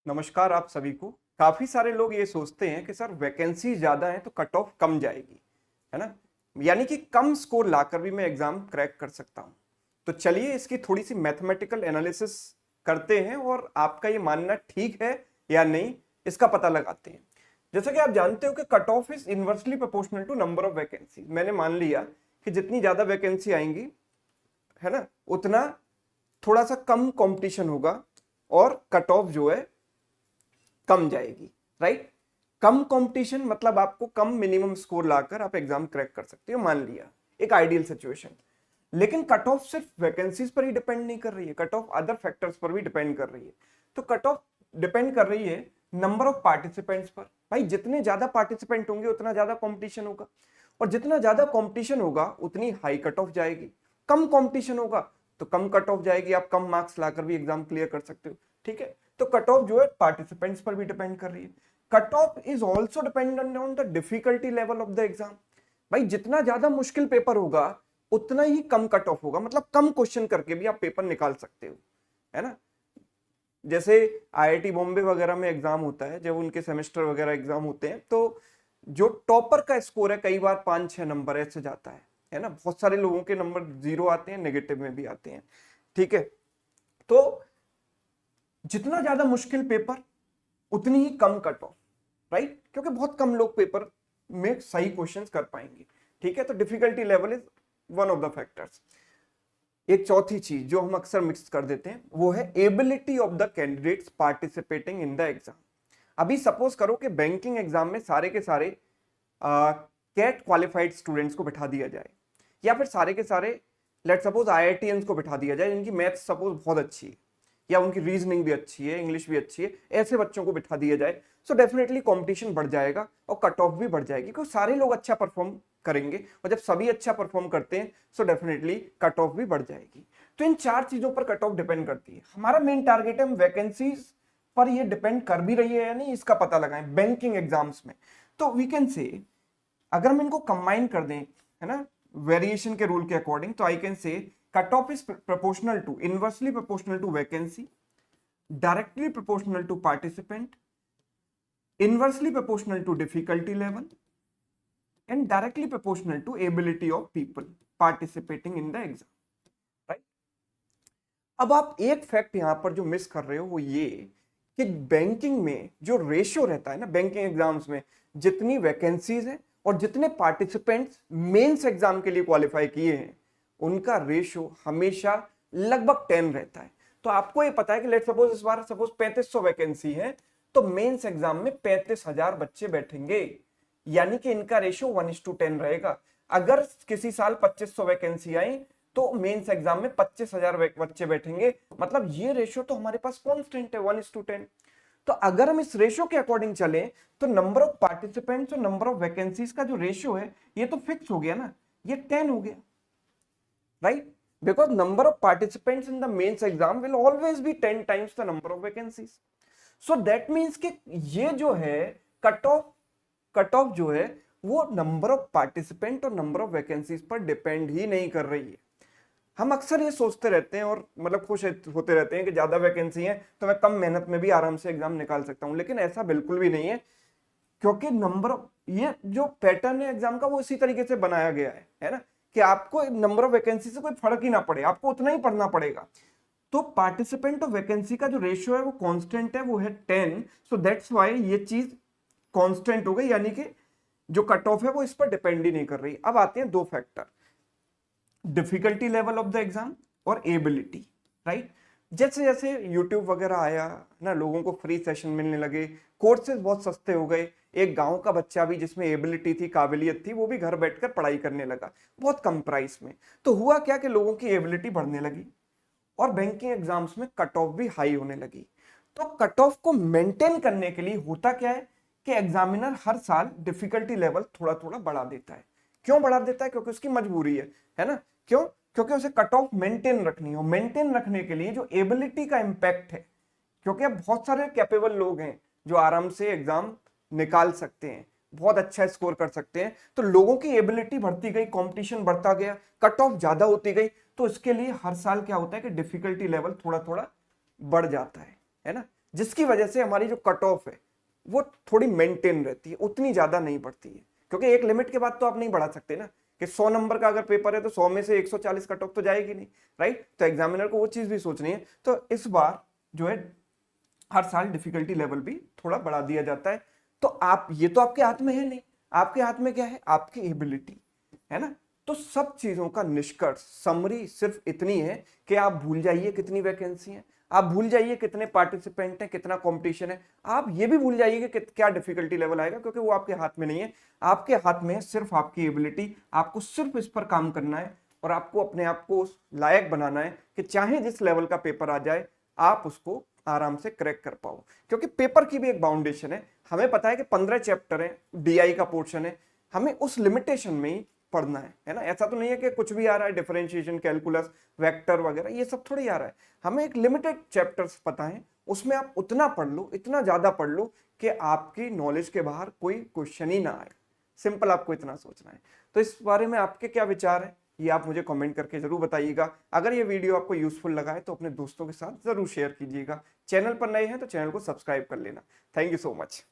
नमस्कार आप सभी को। काफी सारे लोग ये सोचते हैं कि सर वैकेंसी ज्यादा है तो कट ऑफ कम जाएगी, है ना। यानी कि कम स्कोर लाकर भी मैं एग्जाम क्रैक कर सकता हूं। तो चलिए इसकी थोड़ी सी मैथमेटिकल एनालिसिस करते हैं और आपका ये मानना ठीक है या नहीं इसका पता लगाते हैं। जैसा कि आप जानते हो कि cut off is inversely proportional to number of vacancy. मैंने मान लिया कि जितनी ज्यादा वैकेंसी आएंगी, है ना, उतना थोड़ा सा कम कंपटीशन होगा और कट ऑफ जो है कम जाएगी। राइट। कम कंपटीशन मतलब आपको कम मिनिमम स्कोर लाकर आप एग्जाम क्रैक कर सकते हो, मान लिया एक आइडियल सिचुएशन। लेकिन कट ऑफ सिर्फ वैकेंसीज पर ही डिपेंड नहीं कर रही है, कट ऑफ अदर फैक्टर्स पर भी डिपेंड कर रही है। तो कट ऑफ डिपेंड कर रही है नंबर ऑफ पार्टिसिपेंट्स पर। भाई जितने ज्यादा पार्टिसिपेंट होंगे उतना ज्यादा कंपटीशन होगा, और जितना ज्यादा कंपटीशन होगा उतनी हाई कट ऑफ जाएगी। कम कंपटीशन होगा तो कम कट ऑफ जाएगी, आप कम मार्क्स लाकर भी एग्जाम क्लियर कर सकते हो। ठीक है। तो कट ऑफ जो है पार्टिसिपेंट्स पर भी डिपेंड कर रही है। Cut off is also dependent on the difficulty level of the exam. भाई जितना ज्यादा मुश्किल पेपर होगा उतना ही कम कट ऑफ होगा, मतलब कम क्वेश्चन करके भी आप पेपर निकाल सकते हो, है ना। जैसे आईआईटी बॉम्बे वगैरह में एग्जाम होता है, जब उनके सेमेस्टर वगैरह एग्जाम होते हैं तो जो टॉपर का स्कोर है कई बार 5-6 नंबर ऐसे जाता है ना। बहुत सारे लोगों के नंबर 0 आते हैं, नेगेटिव में भी आते हैं। ठीक है। तो जितना ज्यादा मुश्किल पेपर उतनी ही कम कट ऑफ। राइट, क्योंकि बहुत कम लोग पेपर में सही क्वेश्चंस कर पाएंगे। ठीक है। तो difficulty level is one of the factors. एक चौथी चीज जो हम अक्सर मिक्स कर देते हैं वो है ability of the candidates participating in the exam. अभी सपोज करो कि बैंकिंग एग्जाम में सारे के सारे कैट क्वालिफाइड स्टूडेंट्स को बिठा दिया जाए, या फिर सारे के सारे लेट सपोज आईआईटीएंस को बिठा दिया जाए जिनकी मैथ सपोज बहुत अच्छी है, या उनकी रीजनिंग भी अच्छी है, इंग्लिश भी अच्छी है, ऐसे बच्चों को बिठा दिया जाए। सो डेफिनेटली कंपटीशन बढ़ जाएगा और कट ऑफ भी बढ़ जाएगी, क्योंकि सारे लोग अच्छा परफॉर्म करेंगे, और जब सभी अच्छा परफॉर्म करते हैं सो डेफिनेटली कट ऑफ भी बढ़ जाएगी। तो इन चार चीजों पर कट ऑफ डिपेंड करती है। हमारा मेन टारगेट है हम वैकेंसीज पर ये डिपेंड कर भी रही है या नहीं इसका पता लगाएं बैंकिंग एग्जाम्स में। तो वी कैन से अगर हम इनको कंबाइन कर दें, है ना, वेरिएशन के रूल के अकॉर्डिंग, तो I can say cut off is proportional to, inversely proportional to vacancy, directly proportional to participant, inversely proportional to difficulty level, and directly proportional to ability of people participating in the exam. Right. अब आप एक fact यहां पर जो miss कर रहे हो वो ये कि बैंकिंग में जो रेशियो रहता है ना, बैंकिंग एग्जाम्स में जितनी वैकेंसीज हैं और जितने पार्टिसिपेंट्स मेंस एग्जाम के लिए क्वालिफाई किए हैं उनका रेशियो हमेशा लगभग 10 रहता है। तो आपको ये पता है कि लेट सपोज इस बार सपोज 3500 वैकेंसी है, तो मेंस एग्जाम में 35,000 बच्चे बैठेंगे, यानी कि इनका रेशियो 1:10 रहेगा। अगर किसी साल 2500 वैकेंसी आई तो मेंस एग्जाम में 25,000 बच्चे बैठेंगे, मतलब ये रेशियो तो हमारे पास कांस्टेंट है 1:10। तो अगर हम इस रेशियो के अकॉर्डिंग चले तो नंबर ऑफ पार्टिसिपेंट्स और नंबर ऑफ वैकेंसीज का जो रेशियो है ये तो फिक्स हो गया ना, ये 10 हो गया। Right, because number of participants in the mains exam will always be 10 times the number of vacancies. So that means कि ये जो है कट ऑफ जो है वो नंबर ऑफ पार्टिसिपेंट और नंबर ऑफ वैकेंसीज पर डिपेंड ही नहीं कर रही है। हम अक्सर ये सोचते रहते हैं और मतलब खुश होते रहते हैं कि ज्यादा वैकेंसी है तो मैं कम मेहनत में भी आराम से एग्जाम निकाल सकता हूं, लेकिन ऐसा बिल्कुल भी नहीं है। क्योंकि नंबर ऑफ, ये जो पैटर्न है एग्जाम का वो इसी तरीके से बनाया गया है ना, कि आपको नंबर ऑफ वैकेंसी से कोई फर्क ही ना पड़े, आपको उतना ही पढ़ना पड़ेगा। तो पार्टिसिपेंट और वैकेंसी का जो रेशियो है वो कांस्टेंट है, वो है 10। सो दैट्स व्हाई ये चीज कांस्टेंट हो गई, यानी कि जो कट ऑफ है वो इस पर डिपेंड ही नहीं कर रही। अब आते हैं दो factor, difficulty level of the exam और एबिलिटी। राइट, जैसे जैसे यूट्यूब वगैरह आया ना, लोगों को फ्री सेशन मिलने लगे, कोर्सेज बहुत सस्ते हो गए, एक गांव का बच्चा भी जिसमें एबिलिटी थी, काबिलियत थी, वो भी घर बैठकर पढ़ाई करने लगा बहुत कम प्राइस में। तो हुआ क्या कि लोगों की एबिलिटी बढ़ने लगी और बैंकिंग एग्जाम्स में कट ऑफ भी हाई होने लगी। तो कट ऑफ को मेंटेन करने के लिए होता क्या है कि एग्जामिनर हर साल डिफिकल्टी लेवल थोड़ा थोड़ा बढ़ा देता है। क्यों बढ़ा देता है? क्योंकि उसकी मजबूरी है ना। क्यों? क्योंकि उसे कट ऑफ मेंटेन रखनी हो। मेंटेन रखने के लिए जो एबिलिटी का इंपैक्ट है, क्योंकि अब बहुत सारे कैपेबल लोग हैं जो आराम से एग्जाम निकाल सकते हैं, बहुत अच्छा स्कोर कर सकते हैं, तो लोगों की एबिलिटी बढ़ती गई, कंपटीशन बढ़ता गया, कट ऑफ ज्यादा होती गई। तो इसके लिए हर साल क्या होता है कि डिफिकल्टी लेवल थोड़ा थोड़ा बढ़ जाता है ना। जिसकी वजह से हमारी जो कट ऑफ है वो थोड़ी मेंटेन रहती है, उतनी ज्यादा नहीं बढ़ती है, क्योंकि एक लिमिट के बाद तो आप नहीं बढ़ा सकते ना, कि 100 नंबर का अगर पेपर है तो 100 में से 140 कट ऑफ तो जाएगी नहीं, राइट। तो एग्जामिनर को वो चीज भी सोचनी है। तो इस बार जो है हर साल डिफिकल्टी लेवल भी थोड़ा बढ़ा दिया जाता है। तो आप, ये तो आपके हाथ में है नहीं, आपके हाथ में क्या है, आपकी एबिलिटी है ना। तो सब चीजों का निष्कर्ष समरी सिर्फ इतनी है कि आप भूल जाइए कितनी वैकेंसी है, आप भूल जाइए कितने पार्टिसिपेंट हैं, कितना कंपटीशन है, आप ये भी भूल जाइए कि क्या डिफिकल्टी लेवल आएगा, क्योंकि वो आपके हाथ में नहीं है। आपके हाथ में है सिर्फ आपकी एबिलिटी, आपको सिर्फ इस पर काम करना है और आपको अपने आप को उस लायक बनाना है कि चाहे जिस लेवल का पेपर आ जाए आप उसको आराम से क्रैक कर पाओ। क्योंकि पेपर की भी एक बाउंडेशन है, हमें पता है कि 15 चैप्टर है, डीआई का पोर्शन है, हमें उस लिमिटेशन में ही पढ़ना है ना। ऐसा तो नहीं है कि कुछ भी आ रहा है, डिफरेंशिएशन, कैलकुलस, वेक्टर वगैरह ये सब थोड़ी आ रहा है। हमें एक लिमिटेड चैप्टर्स पता है, उसमें आप उतना पढ़ लो, इतना ज्यादा पढ़ लो कि आपकी नॉलेज के बाहर कोई क्वेश्चन ही ना आए। सिंपल आपको इतना सोचना है। तो इस बारे में आपके क्या विचार है, ये आप मुझे कमेंट करके जरूर बताइएगा। अगर ये वीडियो आपको यूजफुल लगा है तो अपने दोस्तों के साथ जरूर शेयर कीजिएगा। चैनल पर नए हैं तो चैनल को सब्सक्राइब कर लेना। Thank you so much.